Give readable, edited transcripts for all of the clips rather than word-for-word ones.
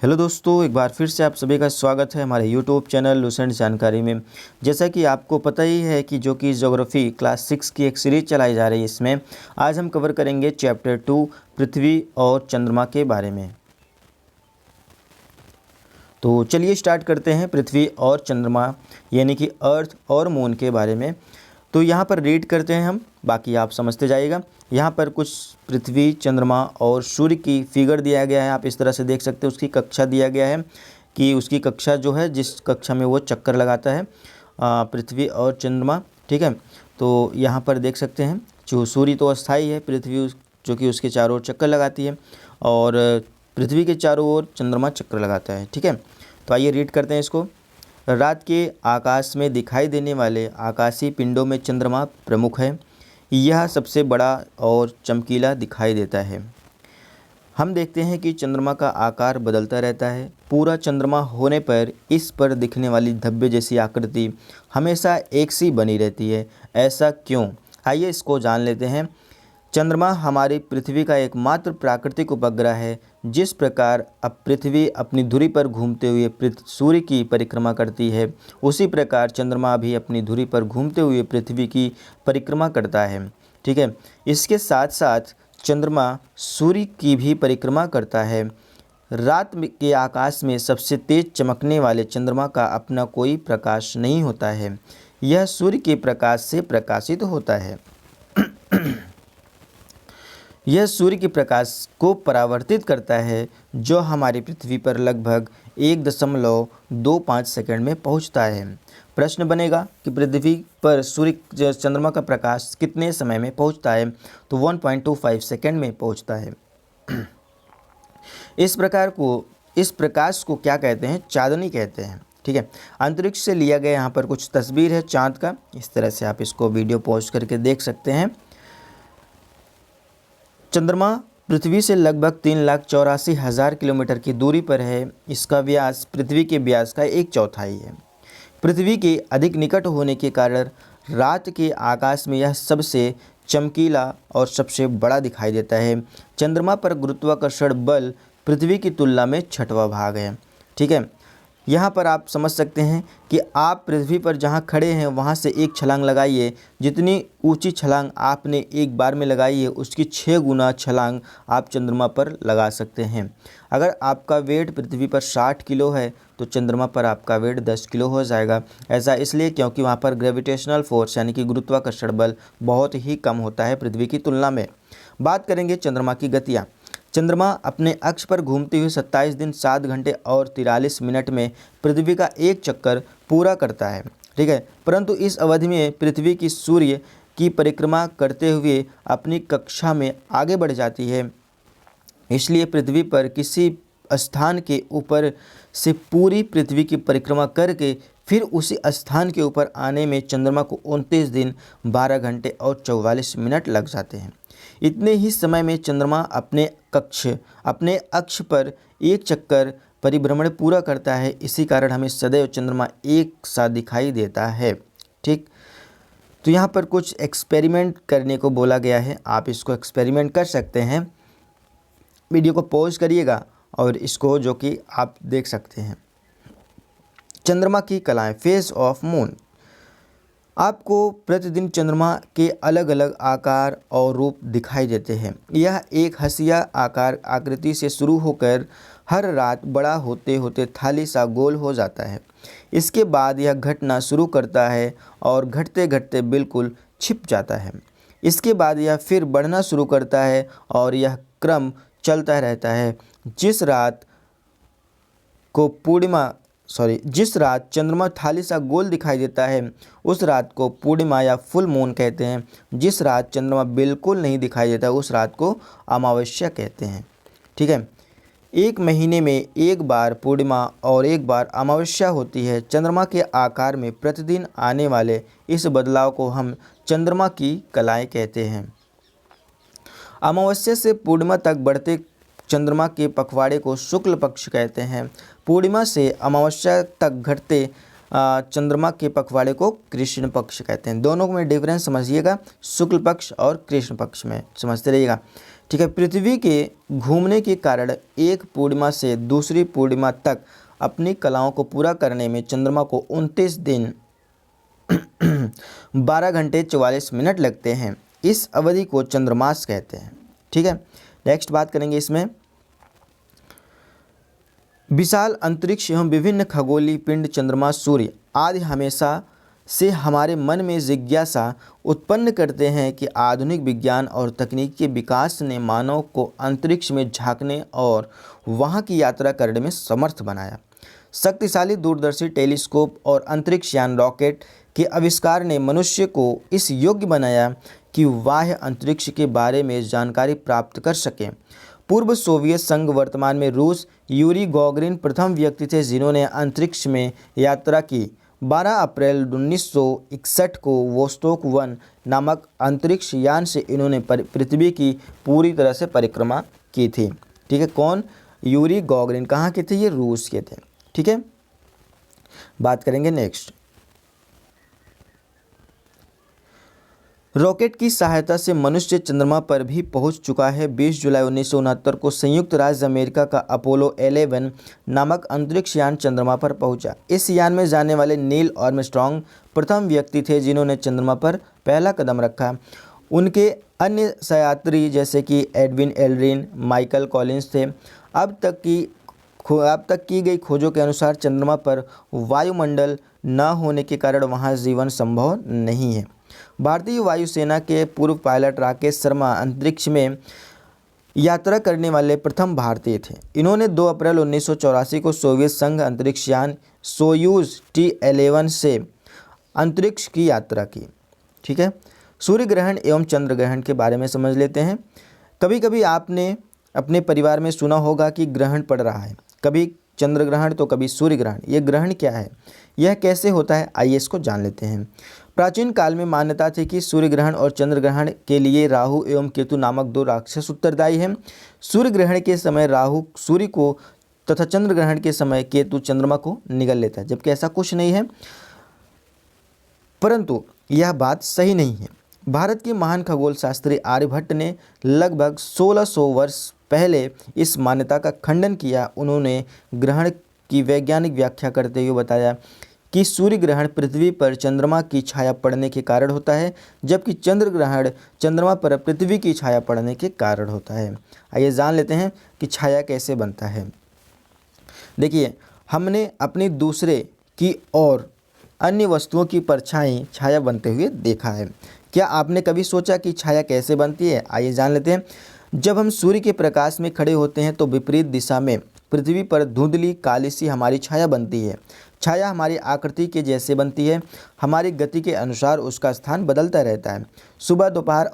Hello दोस्तों, एक बार फिर से आप सभी का स्वागत है हमारे यूट्यूब चैनल लुसेंट जानकारी में। जैसा कि आपको पता ही है कि जो कि ज्योग्राफी क्लास 6 की एक सीरीज चलाई जा रही है, इसमें आज हम कवर करेंगे चैप्टर 2 पृथ्वी और चंद्रमा के बारे में। तो चलिए स्टार्ट करते हैं पृथ्वी और चंद्रमा यानी कि अर्थ और मून के बारे में। तो यहाँ पर रीड करते हैं हम, बाकी आप समझते जाइएगा। यहाँ पर कुछ पृथ्वी, चंद्रमा और सूर्य की फिगर दिया गया है। आप इस तरह से देख सकते हैं। उसकी कक्षा दिया गया है कि उसकी कक्षा जो है, जिस कक्षा में वो चक्कर लगाता है, पृथ्वी और चंद्रमा। ठीक है, तो यहाँ पर देख सकते हैं जो सूर्य तो अस्थाई है, पृथ्वी जो कि उसके चारों ओर चक्कर लगाती है, और पृथ्वी के चारों ओर चंद्रमा चक्कर लगाता है। ठीक है, तो आइए रीड करते हैं इसको। रात के आकाश में दिखाई देने वाले आकाशीय पिंडों में चंद्रमा प्रमुख है। यह सबसे बड़ा और चमकीला दिखाई देता है। हम देखते हैं कि चंद्रमा का आकार बदलता रहता है। पूरा चंद्रमा होने पर इस पर दिखने वाली धब्बे जैसी आकृति हमेशा एक सी बनी रहती है। ऐसा क्यों? आइए इसको जान लेते हैं। चंद्रमा हमारी पृथ्वी का एकमात्र प्राकृतिक उपग्रह है। जिस प्रकार अब पृथ्वी अपनी धुरी पर घूमते हुए सूर्य की परिक्रमा करती है, उसी प्रकार चंद्रमा भी अपनी धुरी पर घूमते हुए पृथ्वी की परिक्रमा करता है। ठीक है, इसके साथ साथ चंद्रमा सूर्य की भी परिक्रमा करता है। रात के आकाश में सबसे तेज चमकने वाले चंद्रमा का अपना कोई प्रकाश नहीं होता है। यह सूर्य के प्रकाश से प्रकाशित होता है। यह सूर्य के प्रकाश को परावर्तित करता है, जो हमारी पृथ्वी पर लगभग 1.25 सेकंड में पहुंचता है। प्रश्न बनेगा कि पृथ्वी पर सूर्य चंद्रमा का प्रकाश कितने समय में पहुंचता है? तो 1.25 सेकंड में पहुंचता है। इस प्रकाश को क्या कहते हैं? चांदनी कहते हैं। ठीक है, अंतरिक्ष से लिया गया यहाँ पर कुछ तस्वीर है चांद का। इस तरह से आप इसको वीडियो पॉज करके देख सकते हैं। चंद्रमा पृथ्वी से लगभग 3,84,000 किलोमीटर की दूरी पर है। इसका व्यास पृथ्वी के व्यास का 1/4 है। पृथ्वी के अधिक निकट होने के कारण रात के आकाश में यह सबसे चमकीला और सबसे बड़ा दिखाई देता है। चंद्रमा पर गुरुत्वाकर्षण बल पृथ्वी की तुलना में 6वां भाग है। ठीक है, यहाँ पर आप समझ सकते हैं कि आप पृथ्वी पर जहाँ खड़े हैं वहाँ से एक छलांग लगाइए। जितनी ऊंची छलांग आपने एक बार में लगाई है, उसकी 6 गुना छलांग आप चंद्रमा पर लगा सकते हैं। अगर आपका वेट पृथ्वी पर 60 किलो है, तो चंद्रमा पर आपका वेट 10 किलो हो जाएगा। ऐसा इसलिए क्योंकि वहाँ पर ग्रेविटेशनल फोर्स यानी कि गुरुत्वाकर्षण बल बहुत ही कम होता है पृथ्वी की तुलना में। बात करेंगे चंद्रमा की गतियाँ। चंद्रमा अपने अक्ष पर घूमते हुए 27 दिन 7 घंटे और 43 मिनट में पृथ्वी का एक चक्कर पूरा करता है। ठीक है, परंतु इस अवधि में पृथ्वी की सूर्य की परिक्रमा करते हुए अपनी कक्षा में आगे बढ़ जाती है। इसलिए पृथ्वी पर किसी स्थान के ऊपर से पूरी पृथ्वी की परिक्रमा करके फिर उसी स्थान के ऊपर आने में चंद्रमा को 29 दिन 12 घंटे और 44 मिनट लग जाते हैं। इतने ही समय में चंद्रमा अपने अक्ष पर एक चक्कर परिभ्रमण पूरा करता है। इसी कारण हमें सदैव चंद्रमा एक सा दिखाई देता है। ठीक, तो यहाँ पर कुछ एक्सपेरिमेंट करने को बोला गया है। आप इसको एक्सपेरिमेंट कर सकते हैं। वीडियो को पॉज करिएगा और इसको जो कि आप देख सकते हैं। चंद्रमा की कलाएं, फेस ऑफ मून। आपको प्रतिदिन चंद्रमा के अलग अलग आकार और रूप दिखाई देते हैं। यह एक हंसिया आकृति से शुरू होकर हर रात बड़ा होते होते थाली सा गोल हो जाता है। इसके बाद यह घटना शुरू करता है और घटते घटते बिल्कुल छिप जाता है। इसके बाद यह फिर बढ़ना शुरू करता है और यह क्रम चलता रहता है। जिस रात चंद्रमा थाली सा गोल दिखाई देता है, उस रात को पूर्णिमा या फुल मून कहते हैं। जिस रात चंद्रमा बिल्कुल नहीं दिखाई देता, उस रात को अमावस्या कहते हैं। ठीक है, एक महीने में एक बार पूर्णिमा और एक बार अमावस्या होती है। चंद्रमा के आकार में प्रतिदिन आने वाले इस बदलाव को हम चंद्रमा की कलाएं कहते हैं। अमावस्या से पूर्णिमा तक बढ़ते चंद्रमा के पखवाड़े को शुक्ल पक्ष कहते हैं। पूर्णिमा से अमावस्या तक घटते चंद्रमा के पखवाड़े को कृष्ण पक्ष कहते हैं। दोनों में डिफरेंस समझिएगा, शुक्ल पक्ष और कृष्ण पक्ष में समझते रहिएगा। ठीक है। पृथ्वी के घूमने के कारण एक पूर्णिमा से दूसरी पूर्णिमा तक अपनी कलाओं को पूरा करने में चंद्रमा को 29 दिन 12 घंटे 44 मिनट लगते हैं। इस अवधि को चंद्रमास कहते हैं। ठीक है। नेक्स्ट बात करेंगे इसमें, विशाल अंतरिक्ष एवं विभिन्न खगोलीय पिंड चंद्रमा सूर्य आदि हमेशा से हमारे मन में जिज्ञासा उत्पन्न करते हैं कि आधुनिक विज्ञान और तकनीक के विकास ने मानव को अंतरिक्ष में झांकने और वहां की यात्रा करने में समर्थ बनाया। शक्तिशाली दूरदर्शी टेलीस्कोप और अंतरिक्ष यान रॉकेट के आविष्कार ने मनुष्य को इस योग्य बनाया कि बाह्य अंतरिक्ष के बारे में जानकारी प्राप्त कर सके। पूर्व सोवियत संघ, वर्तमान में रूस, यूरी गॉगरिन प्रथम व्यक्ति थे जिन्होंने अंतरिक्ष में यात्रा की। 12 अप्रैल 1961 को वोस्टोक 1 नामक अंतरिक्ष यान से इन्होंने पृथ्वी की पूरी तरह से परिक्रमा की थी। ठीक है। कौन? यूरी गॉगरिन। कहाँ के थे? ये रूस के थे। ठीक है। बात करेंगे नेक्स्ट, रॉकेट की सहायता से मनुष्य चंद्रमा पर भी पहुंच चुका है। 20 जुलाई 1969 को संयुक्त राज्य अमेरिका का अपोलो 11 नामक अंतरिक्ष यान चंद्रमा पर पहुंचा। इस यान में जाने वाले नील आर्मस्ट्रॉन्ग प्रथम व्यक्ति थे जिन्होंने चंद्रमा पर पहला कदम रखा। उनके अन्य सहयात्री जैसे कि एडविन एल्ड्रिन, माइकल कॉलिंस थे। अब तक की गई खोजों के अनुसार चंद्रमा पर वायुमंडल न होने के कारण वहां जीवन संभव नहीं है। भारतीय वायुसेना के पूर्व पायलट राकेश शर्मा अंतरिक्ष में यात्रा करने वाले प्रथम भारतीय थे। इन्होंने 2 अप्रैल 1984 को सोवियत संघ अंतरिक्ष यान सोयूज T-11 से अंतरिक्ष की यात्रा की। ठीक है। सूर्य ग्रहण एवं चंद्र ग्रहण के बारे में समझ लेते हैं। कभी कभी आपने अपने परिवार में सुना होगा कि ग्रहण पड़ रहा है, कभी चंद्र ग्रहण तो कभी सूर्य ग्रहण। यह ग्रहण क्या है, यह कैसे होता है, आइए इसको जान लेते हैं। प्राचीन काल में मान्यता थी कि सूर्य ग्रहण और चंद्र ग्रहण के लिए राहु एवं केतु नामक 2 राक्षस उत्तरदायी हैं। सूर्य ग्रहण के समय राहु सूर्य को तथा चंद्र ग्रहण के समय केतु चंद्रमा को निगल लेता है, जबकि ऐसा कुछ नहीं है, परंतु यह बात सही नहीं है। भारत के महान खगोल शास्त्री आर्यभट्ट ने लगभग 1600 वर्ष पहले इस मान्यता का खंडन किया। उन्होंने ग्रहण की वैज्ञानिक व्याख्या करते हुए बताया कि सूर्य ग्रहण पृथ्वी पर चंद्रमा की छाया पड़ने के कारण होता है, जबकि चंद्र ग्रहण चंद्रमा पर पृथ्वी की छाया पड़ने के कारण होता है। आइए जान लेते हैं कि छाया कैसे बनता है। देखिए, हमने अपनी दूसरे की और अन्य वस्तुओं की परछाई छाया बनते हुए देखा है। क्या आपने कभी सोचा कि छाया कैसे बनती है? आइए जान लेते हैं। जब हम सूर्य के प्रकाश में खड़े होते हैं तो विपरीत दिशा में पृथ्वी पर धुंधली काली सी हमारी छाया बनती है। छाया हमारी आकृति के जैसे बनती है, हमारी गति के अनुसार उसका स्थान बदलता रहता है। सुबह, दोपहर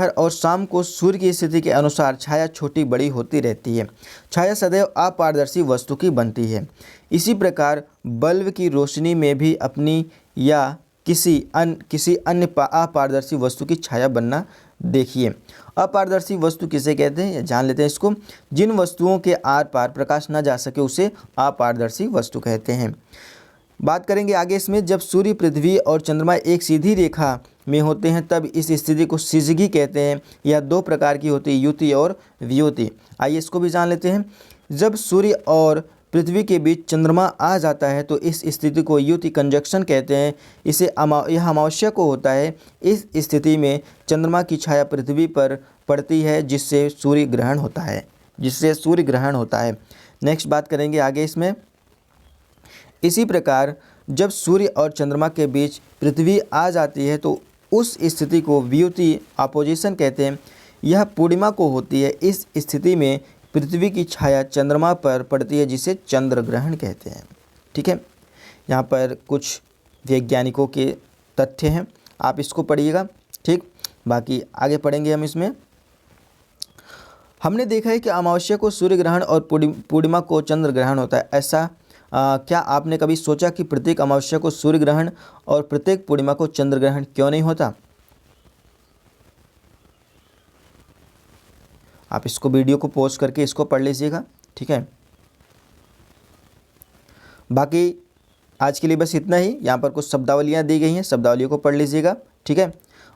और शाम को सूर्य की स्थिति के अनुसार छाया छोटी बड़ी होती रहती है। छाया सदैव अपारदर्शी वस्तु की बनती है। इसी प्रकार बल्ब की रोशनी में भी अपनी या किसी अन्य अपारदर्शी वस्तु की छाया बनना देखिए। अपारदर्शी वस्तु किसे कहते हैं, जान लेते हैं इसको। जिन वस्तुओं के आर पार प्रकाश न जा सके उसे अपारदर्शी वस्तु कहते हैं। बात करेंगे आगे इसमें। जब सूर्य, पृथ्वी और चंद्रमा एक सीधी रेखा में होते हैं तब इस स्थिति को सिजगी कहते हैं। यह 2 प्रकार की होती है, युति और वियुति। आइए इसको भी जान लेते हैं। जब सूर्य और पृथ्वी के बीच चंद्रमा आ जाता है तो इस स्थिति को युति कंजक्शन कहते हैं। यह अमावस्या को होता है। इस स्थिति में चंद्रमा की छाया पृथ्वी पर पड़ती है जिससे सूर्य ग्रहण होता है। नेक्स्ट बात करेंगे आगे इसमें। इसी प्रकार जब सूर्य और चंद्रमा के बीच पृथ्वी आ जाती है तो उस स्थिति को वियुति अपोजिशन कहते हैं। यह पूर्णिमा को होती है। इस स्थिति में पृथ्वी की छाया चंद्रमा पर पड़ती है जिसे चंद्र ग्रहण कहते हैं। ठीक है। यहाँ पर कुछ वैज्ञानिकों के तथ्य हैं, आप इसको पढ़िएगा। ठीक, बाकी आगे पढ़ेंगे हम इसमें। हमने देखा है कि अमावस्या को सूर्य ग्रहण और पूर्णिमा को चंद्र ग्रहण होता है। ऐसा क्या आपने कभी सोचा कि प्रत्येक अमावस्या को सूर्य ग्रहण और प्रत्येक पूर्णिमा को चंद्र ग्रहण क्यों नहीं होता? आप इसको वीडियो को पॉज करके इसको पढ़ लीजिएगा। ठीक है। बाकी आज के लिए बस इतना ही। यहाँ पर कुछ शब्दावलियाँ दी गई हैं, शब्दावलियों को पढ़ लीजिएगा। ठीक है।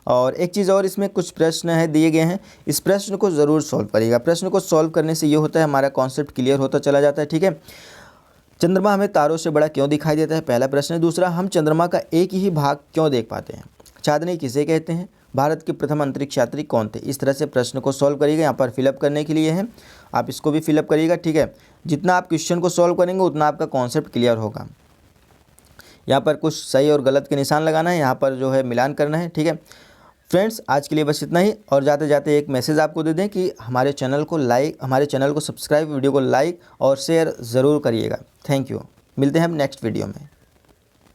और एक चीज़ और, इसमें कुछ प्रश्न है दिए गए हैं, इस प्रश्न को ज़रूर सॉल्व करिएगा। प्रश्न को सॉल्व करने से ये होता है हमारा कॉन्सेप्ट क्लियर होता चला जाता है, ठीक है। चंद्रमा हमें तारों से बड़ा क्यों दिखाई देता है, पहला प्रश्न है। दूसरा, हम चंद्रमा का एक ही भाग क्यों देख पाते हैं, चांदनी किसे कहते हैं, भारत के प्रथम अंतरिक्ष यात्री कौन थे। इस तरह से प्रश्न को सॉल्व करिएगा। यहाँ पर फिलअप करने के लिए है, आप इसको भी फिलअप करिएगा, ठीक है। जितना आप क्वेश्चन को सॉल्व करेंगे उतना आपका कॉन्सेप्ट क्लियर होगा। यहाँ पर कुछ सही और गलत के निशान लगाना है, यहाँ पर जो है मिलान करना है, ठीक है। फ्रेंड्स, आज के लिए बस इतना ही। और जाते जाते एक मैसेज आपको दे दें कि हमारे चैनल को सब्सक्राइब, वीडियो को लाइक और शेयर ज़रूर करिएगा। Thank you. मिलते हैं हम नेक्स्ट वीडियो में।